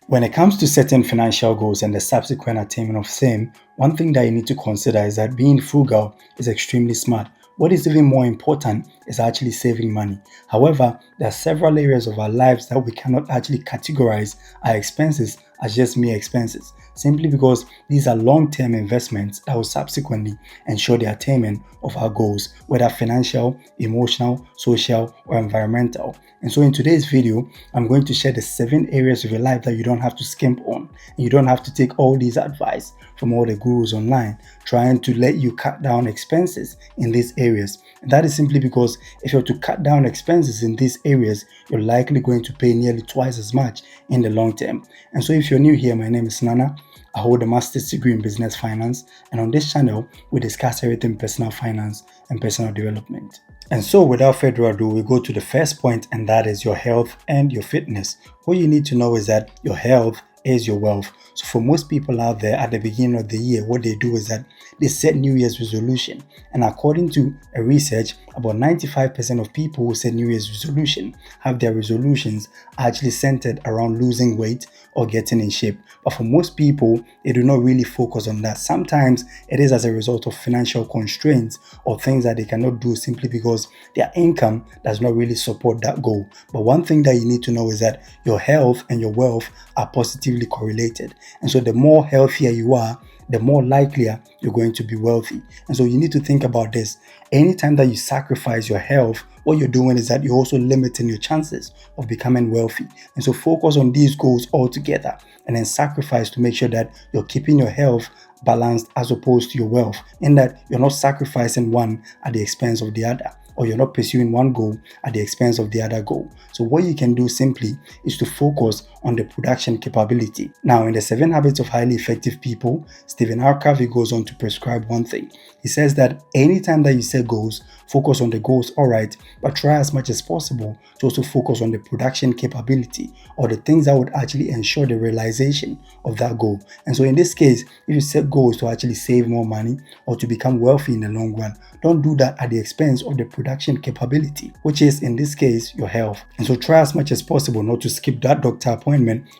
When it comes to setting financial goals and the subsequent attainment of same, one thing that you need to consider is that being frugal is extremely smart. What is even more important is actually saving money. However, there are several areas of our lives that we cannot actually categorize our expenses as just mere expenses, simply because these are long-term investments that will subsequently ensure the attainment of our goals, whether financial, emotional, social, or environmental. And so in today's video, I'm going to share the 7 areas of your life that you don't have to skimp on. And you don't have to take all these advice from all the gurus online trying to let you cut down expenses in these areas. And that is simply because if you're to cut down expenses in these areas, you're likely going to pay nearly twice as much in the long term. And so if you're new here, my name is Nana. I hold a master's degree in business finance, and on this channel, we discuss everything personal finance and personal development. And so without further ado, we go to the first point, and that is your health and your fitness. What you need to know is that your health is your wealth. So for most people out there at the beginning of the year, what they do is that they set New Year's resolution. And according to a research, about 95% of people who set New Year's resolution have their resolutions actually centered around losing weight or getting in shape. But for most people, they do not really focus on that. Sometimes it is as a result of financial constraints or things that they cannot do simply because their income does not really support that goal. But one thing that you need to know is that your health and your wealth are positively correlated. And so the more healthier you are, the more likelier you're going to be wealthy. And so you need to think about this. Anytime that you sacrifice your health, what you're doing is that you're also limiting your chances of becoming wealthy. And so focus on these goals altogether and then sacrifice to make sure that you're keeping your health balanced as opposed to your wealth, in that you're not sacrificing one at the expense of the other, or you're not pursuing one goal at the expense of the other goal. So what you can do simply is to focus on the production capability. Now, in the 7 Habits of Highly Effective People, Stephen R. Covey goes on to prescribe one thing. He says that anytime that you set goals, focus on the goals, all right, but try as much as possible to also focus on the production capability, or the things that would actually ensure the realization of that goal. And so in this case, if you set goals to actually save more money or to become wealthy in the long run, don't do that at the expense of the production capability, which is in this case your health. And so try as much as possible not to skip that doctor appointment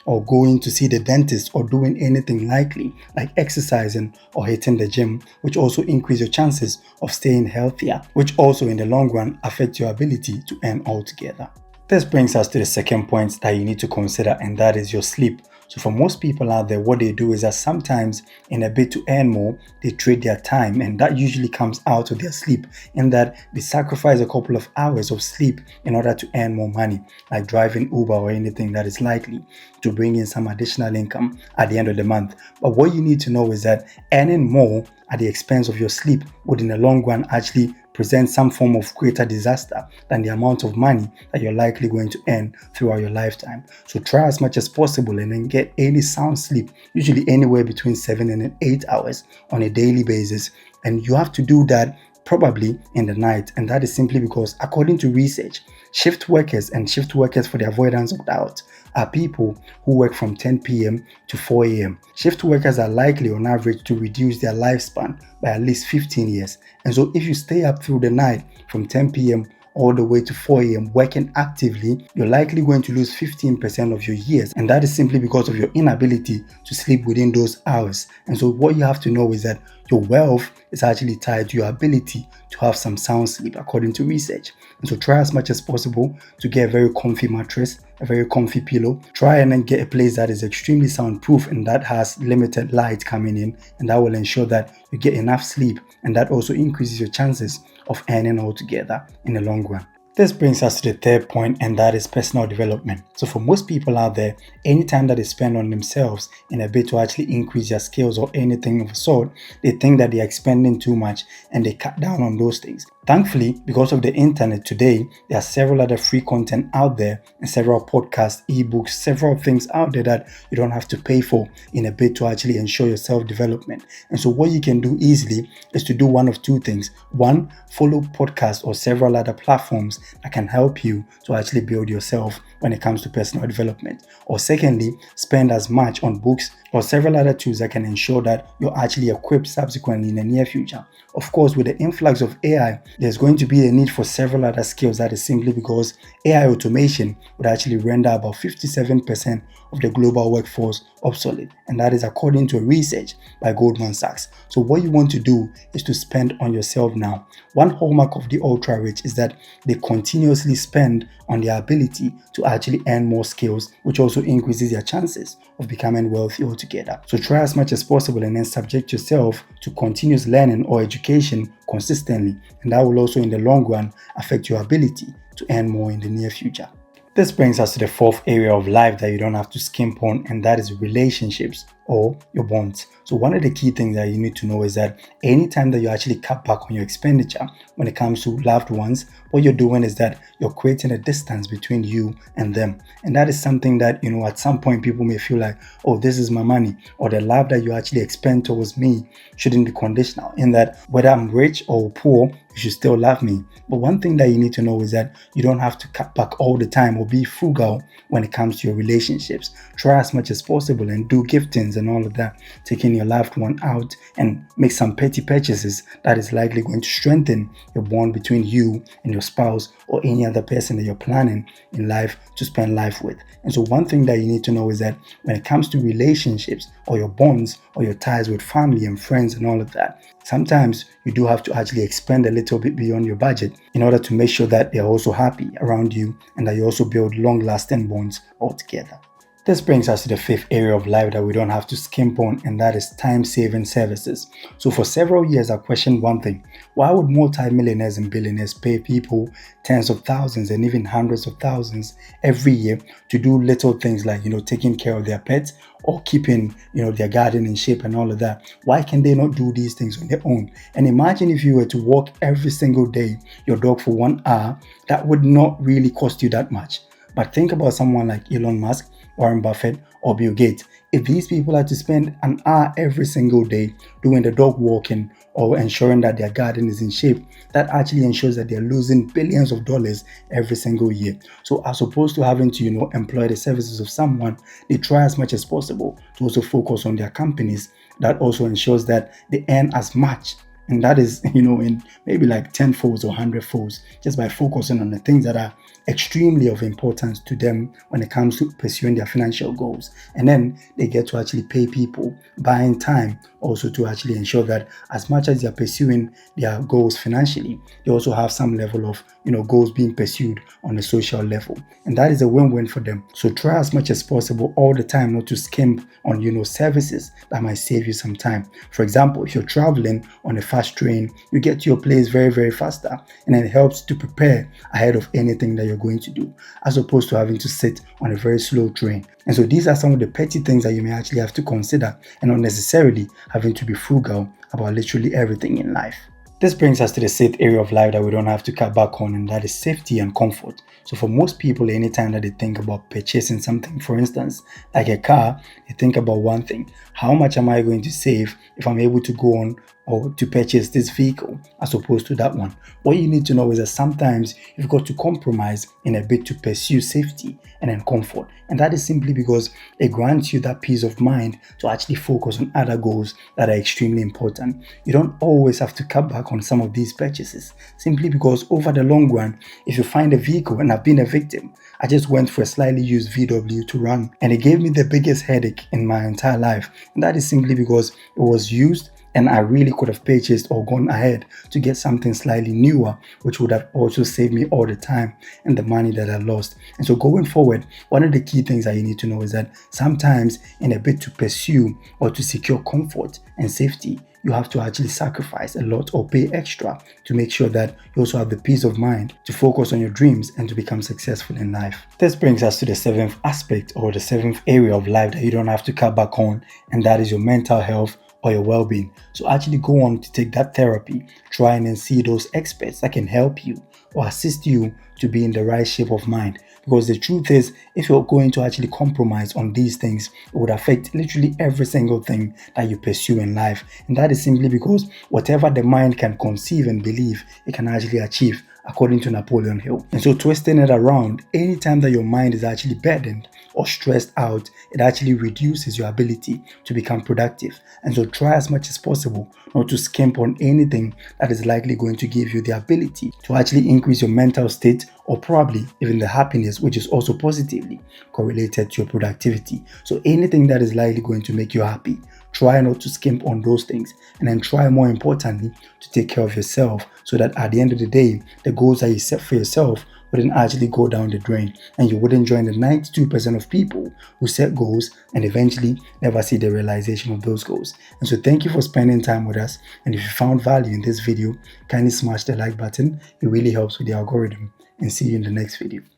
or going to see the dentist or doing anything likely like exercising or hitting the gym, which also increase your chances of staying healthier, which also in the long run affect your ability to earn altogether. This brings us to the second point that you need to consider, and that is your sleep. So for most people out there, what they do is that sometimes in a bid to earn more, they trade their time, and that usually comes out of their sleep, in that they sacrifice a couple of hours of sleep in order to earn more money, like driving Uber or anything that is likely to bring in some additional income at the end of the month. But what you need to know is that earning more at the expense of your sleep would in the long run actually present some form of greater disaster than the amount of money that you're likely going to earn throughout your lifetime. So try as much as possible and then get any sound sleep, usually anywhere between 7 and 8 hours on a daily basis. And you have to do that probably in the night. And that is simply because, according to research, shift workers for the avoidance of doubt are people who work from 10 p.m. to 4 a.m. Shift workers are likely on average to reduce their lifespan by at least 15 years. And so if you stay up through the night from 10 p.m. all the way to 4 a.m. working actively, you're likely going to lose 15% of your years. And that is simply because of your inability to sleep within those hours. And so what you have to know is that your wealth is actually tied to your ability to have some sound sleep, according to research. And so try as much as possible to get a very comfy mattress, a very comfy pillow. Try and then get a place that is extremely soundproof and that has limited light coming in, and that will ensure that you get enough sleep, and that also increases your chances of earning altogether in the long run. This brings us to the third point, and that is personal development. So for most people out there, any time that they spend on themselves in a bid to actually increase their skills or anything of the sort, they think that they are spending too much and they cut down on those things. Thankfully, because of the internet today, there are several other free content out there and several podcasts, ebooks, several things out there that you don't have to pay for in a bid to actually ensure your self-development. And so what you can do easily is to do one of two things. One, follow podcasts or several other platforms that can help you to actually build yourself when it comes to personal development. Or secondly, spend as much on books or several other tools that can ensure that you're actually equipped subsequently in the near future. Of course, with the influx of AI, there's going to be a need for several other skills. That is simply because AI automation would actually render about 57% of the global workforce obsolete, and that is according to research by Goldman Sachs. So what you want to do is to spend on yourself now. One hallmark of the ultra rich is that they continuously spend on their ability to actually earn more skills, which also increases their chances of becoming wealthy altogether. So try as much as possible and then subject yourself to continuous learning or education consistently, and that will also in the long run affect your ability to earn more in the near future. This brings us to the fourth area of life that you don't have to skimp on, and that is relationships or your bonds. So one of the key things that you need to know is that anytime that you actually cut back on your expenditure when it comes to loved ones, what you're doing is that you're creating a distance between you and them. And that is something that, at some point people may feel like, oh, this is my money, or the love that you actually expend towards me shouldn't be conditional, in that whether I'm rich or poor, you should still love me. But one thing that you need to know is that you don't have to cut back all the time or be frugal when it comes to your relationships. Try as much as possible and do giftings and all of that, taking your loved one out and make some petty purchases that is likely going to strengthen your bond between you and your spouse or any other person that you're planning in life to spend life with. And so one thing that you need to know is that when it comes to relationships or your bonds or your ties with family and friends and all of that, sometimes you do have to actually expend a little bit beyond your budget in order to make sure that they're also happy around you and that you also build long-lasting bonds altogether. This brings us to the fifth area of life that we don't have to skimp on, and that is time-saving services. So for several years, I questioned one thing. Why would multi-millionaires and billionaires pay people tens of thousands and even hundreds of thousands every year to do little things like, taking care of their pets or keeping, their garden in shape and all of that? Why can they not do these things on their own? And imagine if you were to walk every single day your dog for 1 hour, that would not really cost you that much. But think about someone like Elon Musk, Warren Buffett, or Bill Gates. If these people had to spend an hour every single day doing the dog walking or ensuring that their garden is in shape, that actually ensures that they're losing billions of dollars every single year. So as opposed to having to, employ the services of someone, they try as much as possible to also focus on their companies. That also ensures that they earn as much. And that is, in maybe like 10 folds or 100 folds, just by focusing on the things that are extremely of importance to them when it comes to pursuing their financial goals. And then they get to actually pay people, buying time also to actually ensure that as much as they're pursuing their goals financially, they also have some level of, goals being pursued on a social level. And that is a win-win for them. So try as much as possible all the time not to skimp on, services that might save you some time. For example, if you're traveling on a fast train, you get to your place very, very faster, and it helps to prepare ahead of anything that you're going to do, as opposed to having to sit on a very slow train. And so these are some of the petty things that you may actually have to consider, and not necessarily having to be frugal about literally everything in life. This brings us to the sixth area of life that we don't have to cut back on, and that is safety and comfort. So for most people, anytime that they think about purchasing something, for instance, like a car, they think about one thing: how much am I going to save if I'm able to go on or to purchase this vehicle as opposed to that one? What you need to know is that sometimes you've got to compromise in a bit to pursue safety and then comfort. And that is simply because it grants you that peace of mind to actually focus on other goals that are extremely important. You don't always have to cut back on some of these purchases, simply because over the long run, if you find a vehicle, and I've been a victim, I just went for a slightly used VW to run, and it gave me the biggest headache in my entire life. And that is simply because it was used, and I really could have purchased or gone ahead to get something slightly newer, which would have also saved me all the time and the money that I lost. And so going forward, one of the key things that you need to know is that sometimes in a bid to pursue or to secure comfort and safety, you have to actually sacrifice a lot or pay extra to make sure that you also have the peace of mind to focus on your dreams and to become successful in life. This brings us to the seventh aspect, or the seventh area of life that you don't have to cut back on, and that is your mental health or your well-being. So actually go on to take that therapy, try and see those experts that can help you or assist you to be in the right shape of mind. Because the truth is, if you're going to actually compromise on these things, it would affect literally every single thing that you pursue in life. And that is simply because whatever the mind can conceive and believe, it can actually achieve, according to Napoleon Hill. And so twisting it around, anytime that your mind is actually burdened or stressed out, it actually reduces your ability to become productive. And so try as much as possible not to skimp on anything that is likely going to give you the ability to actually increase your mental state, or probably even the happiness, which is also positively correlated to your productivity. So anything that is likely going to make you happy, try not to skimp on those things, and then try, more importantly, to take care of yourself, so that at the end of the day, the goals that you set for yourself wouldn't actually go down the drain, and you wouldn't join the 92% of people who set goals and eventually never see the realization of those goals. And so thank you for spending time with us. And if you found value in this video, kindly smash the like button. It really helps with the algorithm. And see you in the next video.